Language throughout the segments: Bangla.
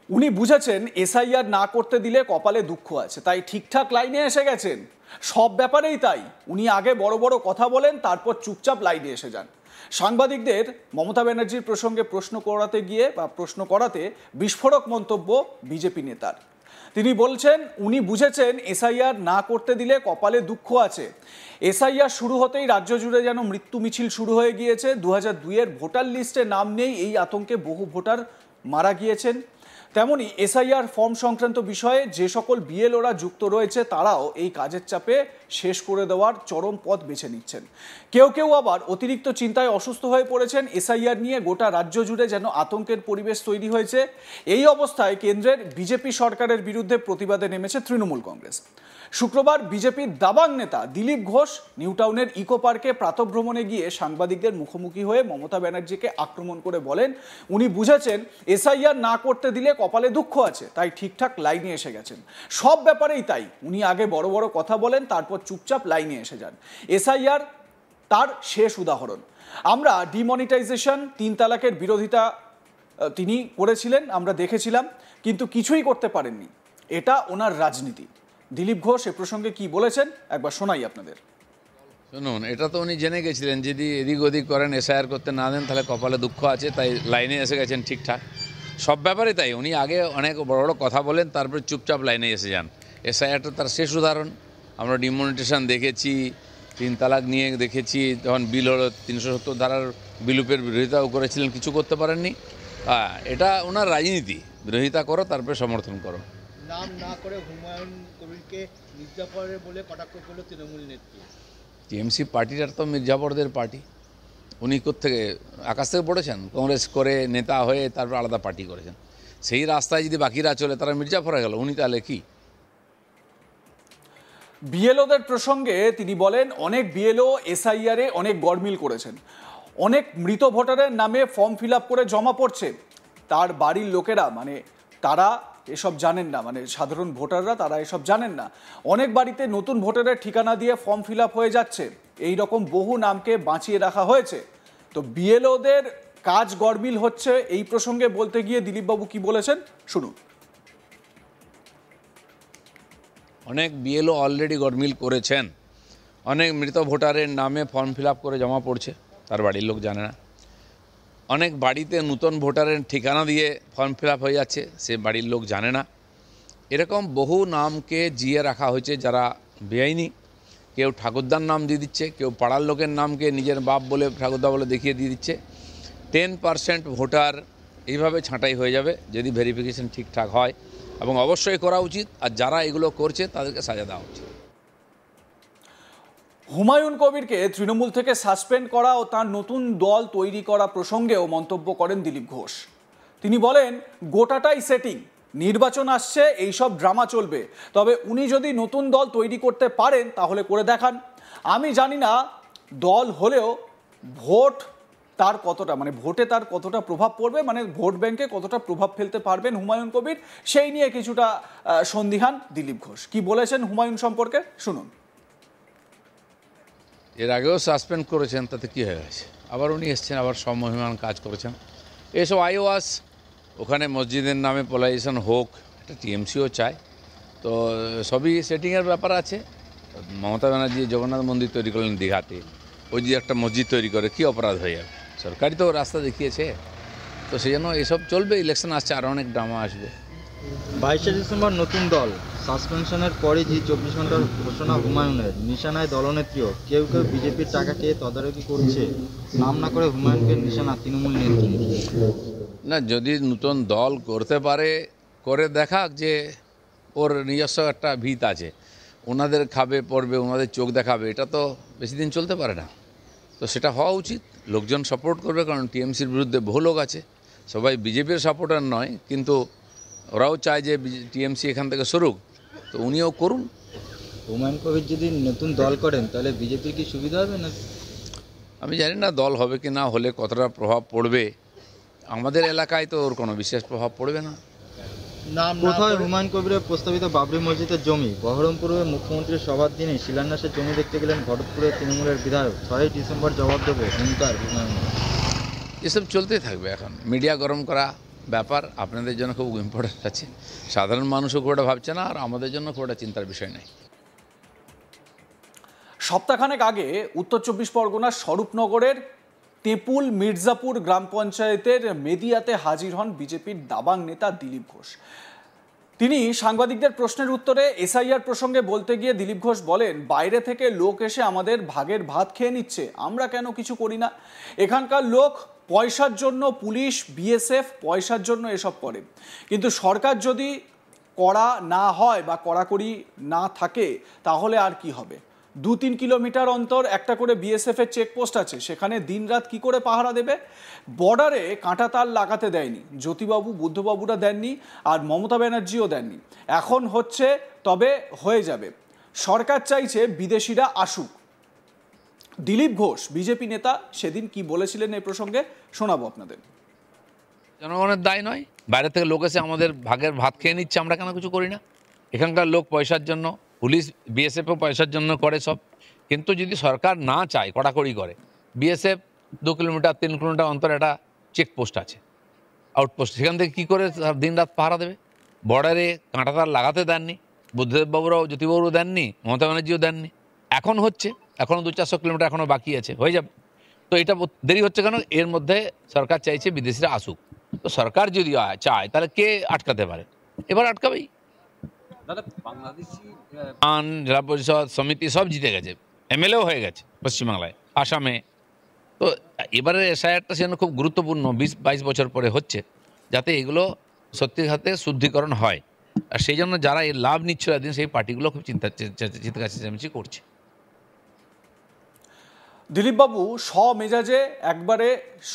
উনি বুঝেছেন এসআইআর না করতে দিলে কপালে দুঃখ আছে, তাই ঠিকঠাক লাইনে এসে গেছেন। সব ব্যাপারেই তাই, উনি আগে বড় বড় কথা বলেন, তারপর চুপচাপ লাইনে এসে যান। সাংবাদিকদের মমতা ব্যানার্জির প্রসঙ্গে প্রশ্ন করাতে বিস্ফোরক মন্তব্য বিজেপি নেতার। তিনি বলছেন উনি বুঝেছেন এসআইআর না করতে দিলে কপালে দুঃখ আছে। এসআইআর শুরু হতেই রাজ্য জুড়ে যেন মৃত্যু মিছিল শুরু হয়ে গিয়েছে। 2002-এর ভোটার লিস্টে নাম নেই, এই আতঙ্কে বহু ভোটার মারা গিয়েছেন। তেমনি এসআইআর ফর্ম সংক্রান্ত বিষয়ে যে সকল বিএলওরা যুক্ত রয়েছে তারাও এই কাজের চাপে শেষ করে দেওয়ার চরম পথ বেছে নিচ্ছেন। কেউ কেউ আবার অতিরিক্ত চিন্তায় অসুস্থ হয়ে পড়েছেন। এসআইআর নিয়ে গোটা রাজ্য জুড়ে যেন আতঙ্কের পরিবেশ তৈরি হয়েছে। এই অবস্থায় কেন্দ্রের বিজেপি সরকারের বিরুদ্ধে প্রতিবাদে নেমেছে তৃণমূল কংগ্রেস। শুক্রবার বিজেপির দাবাং নেতা দিলীপ ঘোষ নিউটাউনের ইকো পার্কে প্রাতঃভ্রমণে গিয়ে সাংবাদিকদের মুখোমুখি হয়ে মমতা ব্যানার্জিকে আক্রমণ করে বলেন উনি বুঝেছেন এসআইআর না করতে দিলে কপালে দুঃখ আছে, তাই ঠিকঠাক লাইনে এসে গেছেন। সব ব্যাপারেই তাই, উনি আগে বড় বড় কথা বলেন, তারপর চুপচাপ লাইনে এসে যান। এসআইআর তার শেষ উদাহরণ। আমরা ডিমনিটাইজেশন, 3 তালাকের বিরোধিতা তিনি করেছিলেন, আমরা দেখেছিলাম, কিন্তু কিছুই করতে পারেননি। এটা ওনার রাজনীতি। দিলীপ ঘোষ এ প্রসঙ্গে কি বলেছেন একবার শোনাই আপনাদের। শুনুন, এটা তো উনি জেনে গেছিলেন যদি এদিক ওদিক করেন, এসআইআর করতে না দেন তাহলে কপালে দুঃখ আছে, তাই লাইনে এসে গেছেন ঠিকঠাক। সব ব্যাপারে তাই, উনি আগে অনেক বড় বড় কথা বলেন, তারপরে চুপচাপ লাইনে এসে যান। এসআইআরটা তার শেষ উদাহরণ। আমরা ডিমনিটাইজেশন দেখেছি, 3 তালাক নিয়ে দেখেছি, যখন বিল হলো 370 ধারার বিলুপের বিরোধিতাও করেছিলেন, কিছু করতে পারেননি। এটা ওনার রাজনীতি, বিরোধিতা করো তারপরে সমর্থন করো। নাম না করে হুমায়ুন কবিরকে মির্জাফর বলে কটাক্ষ করলো তৃণমূল নেত্রী। টিএমসি পার্টিটার তো মির্জাফরদের পার্টি। উনি কোত্থেকে আকাশ থেকে পড়েছেন? কংগ্রেস করে নেতা হয়ে তারপর আলাদা পার্টি করেছেন। সেই রাস্তায় যদি বাকিরা চলে তারা মির্জাফর হয়ে গেল, উনি তাহলে কি? বিএলওদের প্রসঙ্গে তিনি বলেন অনেক বিএলও এসআইআরে অনেক গড়মিল করেছেন। অনেক মৃত ভোটারের নামে ফর্ম ফিল আপ করে জমা পড়ছে। তার বাড়ির লোকেরা তারা এসব জানেন না, সাধারণ ভোটাররা তারা এসব জানেন না। অনেক বাড়িতে নতুন ভোটারের ঠিকানা দিয়ে ফর্ম ফিল আপ হয়ে যাচ্ছে। এই রকম বহু নামকে বাঁচিয়ে রাখা হয়েছে। তো বিএলওদের কাজ গড়মিল হচ্ছে, এই প্রসঙ্গে বলতে গিয়ে দিলীপবাবু কি বলেছেন শুনুন। অনেক বিএলও অলরেডি গড়মিল করেছেন। অনেক মৃত ভোটারের নামে ফর্ম ফিল আপ করে জমা পড়ছে, তার বাড়ির লোক জানে না। অনেক বাড়িতে নতুন ভোটারের ঠিকানা দিয়ে ফর্ম ফিল আপ হয়ে যাচ্ছে, সে বাড়ির লোক জানে না। এরকম বহু নামকে জিয়ে রাখা হয়েছে যারা বেআইনি। কেউ ঠাকুরদার নাম দিয়ে দিচ্ছে, কেউ পাড়ার লোকের নামকে নিজের বাপ বলে ঠাকুরদা বলে দেখিয়ে দিয়ে দিচ্ছে। 10% ভোটার এইভাবে ছাঁটাই হয়ে যাবে যদি ভেরিফিকেশন ঠিকঠাক হয়, এবং অবশ্যই করা উচিত। আর যারা এগুলো করছে তাদেরকে সাজা দেওয়া উচিত। হুমায়ুন কবিরকে তৃণমূল থেকে সাসপেন্ড করা ও তার নতুন দল তৈরি করা প্রসঙ্গেও মন্তব্য করেন দিলীপ ঘোষ। তিনি বলেন গোটাটাই সেটিং, নির্বাচন আসছে, এইসব ড্রামা চলবে। তবে উনি যদি নতুন দল তৈরি করতে পারেন তাহলে করে দেখান। আমি জানি না দল হলেও ভোটে তার কতটা প্রভাব পড়বে, ভোট ব্যাংকে কতটা প্রভাব ফেলতে পারবেন হুমায়ুন কবির, সেই নিয়ে কিছুটা সন্দিহান দিলীপ ঘোষ। কি বলেছেন হুমায়ুন সম্পর্কে শুনুন। এর আগেও সাসপেন্ড করেছেন, তাতে কী হয়ে গেছে? আবার উনি এসছেন, আবার সমমহিমান কাজ করেছেন। এসব আইওয়াস, ওখানে মসজিদের নামে পলাইজেশন হোক, এটা টিএমসিও চায়। তো সবই সেটিংয়ের ব্যাপার আছে। মমতা ব্যানার্জি জগন্নাথ মন্দির তৈরি করলেন দীঘাতে, ওই যে একটা মসজিদ তৈরি করে কী অপরাধ হয়ে যাবে? সরকারই তো রাস্তা দেখিয়েছে। তো সেই জন্য এসব চলবে। ইলেকশন আসছে, আরও অনেক ড্রামা আসবে। 22শে ডিসেম্বর নতুন দল সাসপেনশনের পরই যে 24 ঘন্টার ঘোষণা হুমায়ুনের, নিশানায় দলনেত্রীও। কেউ কেউ বিজেপির টাকা খেয়ে তদারকি করছে, নাম না করে হুমায়ুনকে নিশানা তৃণমূল নেত্রী। না, যদি নতুন দল করতে পারে, করে দেখাক যে ওর নিজস্ব একটা ভিত আছে, ওনাদের খাবে পড়বে, ওনাদের চোখ দেখাবে। এটা তো বেশি দিন চলতে পারে না। তো সেটা হওয়া উচিত। লোকজন সাপোর্ট করবে, কারণ টিএমসির বিরুদ্ধে বহু লোক আছে। সবাই বিজেপির সাপোর্টার নয়, কিন্তু ওরাও চায় যে টিএমসি এখান থেকে সরুক। তো উনিও করুন। হুমায়ুন কবির যদি নতুন দল করেন তাহলে বিজেপির কি সুবিধা হবে না? আমি জানি না দল হবে কি না, হলে কতটা প্রভাব পড়বে। আমাদের এলাকায় তো ওর কোনো বিশেষ প্রভাব পড়বে না। কোথায় হুমায়ুন কবিরের প্রস্তাবিত বাবরি মসজিদের জমি? বহরমপুরে মুখ্যমন্ত্রীর সভার দিনে শিলান্যাসের জমি দেখতে গেলেন ভরতপুরের তৃণমূলের বিধায়ক। 6 ডিসেম্বর জবাব দেবে হুঙ্কার হুমায়ুন। এসব চলতেই থাকবে। এখন মিডিয়া গরম করা ব্যাপার আপনাদের জন্য খুব ইম্পর্টেন্ট আছে, সাধারণ মানুষও খুব একটা ভাবছে না, আর আমাদের জন্য খুব একটা চিন্তার বিষয় নেই। সপ্তাহখানেক আগে উত্তর চব্বিশ পরগনার স্বরূপনগরের তেঁপুল মির্জাপুর গ্রাম পঞ্চায়েতের মেদিয়াতে হাজির হন বিজেপির দাবাং নেতা দিলীপ ঘোষ। তিনি সাংবাদিকদের প্রশ্নের উত্তরে এসআইআর প্রসঙ্গে বলতে গিয়ে দিলীপ ঘোষ বলেন, বাইরে থেকে লোক এসে আমাদের ভাগের ভাত খেয়ে নিচ্ছে, আমরা কেন কিছু করি না? এখানকার লোক পয়সার জন্য, পুলিশ বিএসএফ পয়সার জন্য এসব করে, কিন্তু সরকার যদি কড়া না হয় বা কড়াকড়ি না থাকে তাহলে আর কি হবে? 2-3 কিলোমিটার অন্তর একটা করে বিএসএফ এর চেকপোস্ট আছে, সেখানে দিনরাত কি করে পাহারা দেবে? বর্ডারে কাঁটা তার লাগাতে দেয়নি, জ্যোতিবাবু বুদ্ধবাবুরা দেননি, আর মমতা ব্যানার্জিও দেননি। এখন হচ্ছে, তবে হয়ে যাবে। সরকার চাইছে বিদেশিরা আসুক। দিলীপ ঘোষ বিজেপি নেতা সেদিন কি বলেছিলেন এই প্রসঙ্গে শোনাবো আপনাদের। জনগণের দায় নয়, বাইরে থেকে লোক এসে আমাদের ভাগের ভাত খেয়ে নিচ্ছে, আমরা কেন কিছু করি না? এখানকার লোক পয়সার জন্য, পুলিশ বিএসএফও পয়সার জন্য করে সব, কিন্তু যদি সরকার না চায়, কড়াকড়ি করে, বিএসএফ 2 কিলোমিটার 3 কিলোমিটার অন্তর একটা চেকপোস্ট আছে, আউটপোস্ট, সেখান থেকে কী করে দিন রাত পাহারা দেবে? বর্ডারে কাঁটাতার লাগাতে দেননি, বুদ্ধদেববাবুরাও জ্যোতিবাবুরাও দেননি, মমতা ব্যানার্জিও দেননি। এখন হচ্ছে, এখনও 200-400 কিলোমিটার এখনও বাকি আছে, হয়ে যাবে। তো এটা দেরি হচ্ছে কেন? এর মধ্যে সরকার চাইছে বিদেশিরা আসুক। তো সরকার যদি চায় তাহলে কে আটকাতে পারে? এবার আটকাবেই। জেলা পরিষদ সমিতি সব জিতে গেছে, এমএলএও হয়ে গেছে পশ্চিমবাংলায়, আসামে। তো এবারে এসআইআরটা সেজন্য খুব গুরুত্বপূর্ণ, 20-22 বছর পরে হচ্ছে, যাতে এগুলো সত্যি হাতে শুদ্ধিকরণ হয়। আর সেই জন্য যারা এর লাভ নিচ্ছিল একদিন, সেই পার্টিগুলো খুব চিৎকার চেঁচামেচি করছে। দিলীপবাবু স্বমেজাজে একবারে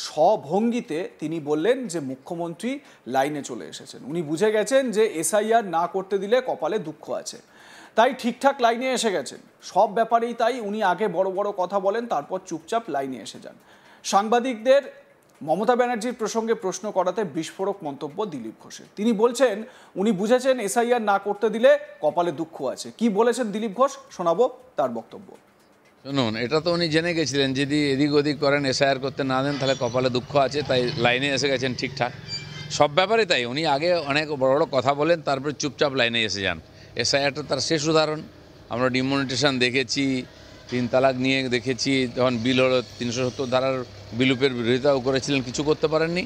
স্বভঙ্গিতে তিনি বললেন যে মুখ্যমন্ত্রী লাইনে চলে এসেছেন। উনি বুঝে গেছেন যে এসআইআর না করতে দিলে কপালে দুঃখ আছে, তাই ঠিকঠাক লাইনে এসে গেছেন। সব ব্যাপারেই তাই উনি আগে বড় বড় কথা বলেন, তারপর চুপচাপ লাইনে এসে যান। সাংবাদিকদের মমতা ব্যানার্জির প্রসঙ্গে প্রশ্ন করাতে বিস্ফোরক মন্তব্য দিলীপ ঘোষের। তিনি বলছেন উনি বুঝেছেন এসআইআর না করতে দিলে কপালে দুঃখ আছে। কি বলেছেন দিলীপ ঘোষ শোনাবো তার বক্তব্য। শুনুন, এটা তো উনি জেনে গেছিলেন, যদি এদিক ওদিক করেন, এসআইআর করতে না দেন, তাহলে কপালে দুঃখ আছে, তাই লাইনে এসে গেছেন ঠিকঠাক। সব ব্যাপারে তাই, উনি আগে অনেক বড় বড় কথা বলেন, তারপরে চুপচাপ লাইনে এসে যান। এসআইআরটা তার শেষ উদাহরণ। আমরা ডিমনিটেশন দেখেছি, 3 তালাক নিয়ে দেখেছি, যখন বিল হলো 370 ধারার বিলুপের বিরোধিতাও করেছিলেন, কিছু করতে পারেননি।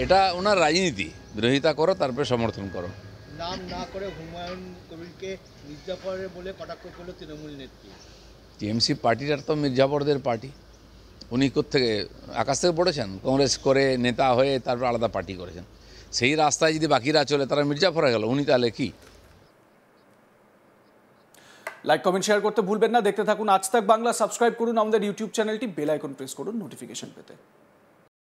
এটা ওনার রাজনীতি, বিরোধিতা করো তারপরে সমর্থন করো। নাম না করে হুমায়ুন কবিরকে মির্জাফরের বলে কটাক্ষ করলো তৃণমূল নেত্রী। টিএমসি পার্টিটার তো মির্জাফরদের পার্টি। উনি কোত্থেকে, আকাশ থেকে পড়েছেন? কংগ্রেস করে নেতা হয়ে তারপর আলাদা পার্টি করেছেন। সেই রাস্তায় যদি বাকিরা চলে, তারা মির্জাফর হয়ে গেল, উনি তাহলে কি? লাইক কমেন্ট শেয়ার করতে ভুলবেন না। দেখতে থাকুন আজ তাক বাংলা। সাবস্ক্রাইব করুন আমাদের ইউটিউব চ্যানেলটি, বেল আইকন প্রেস করুন নোটিফিকেশন পেতে।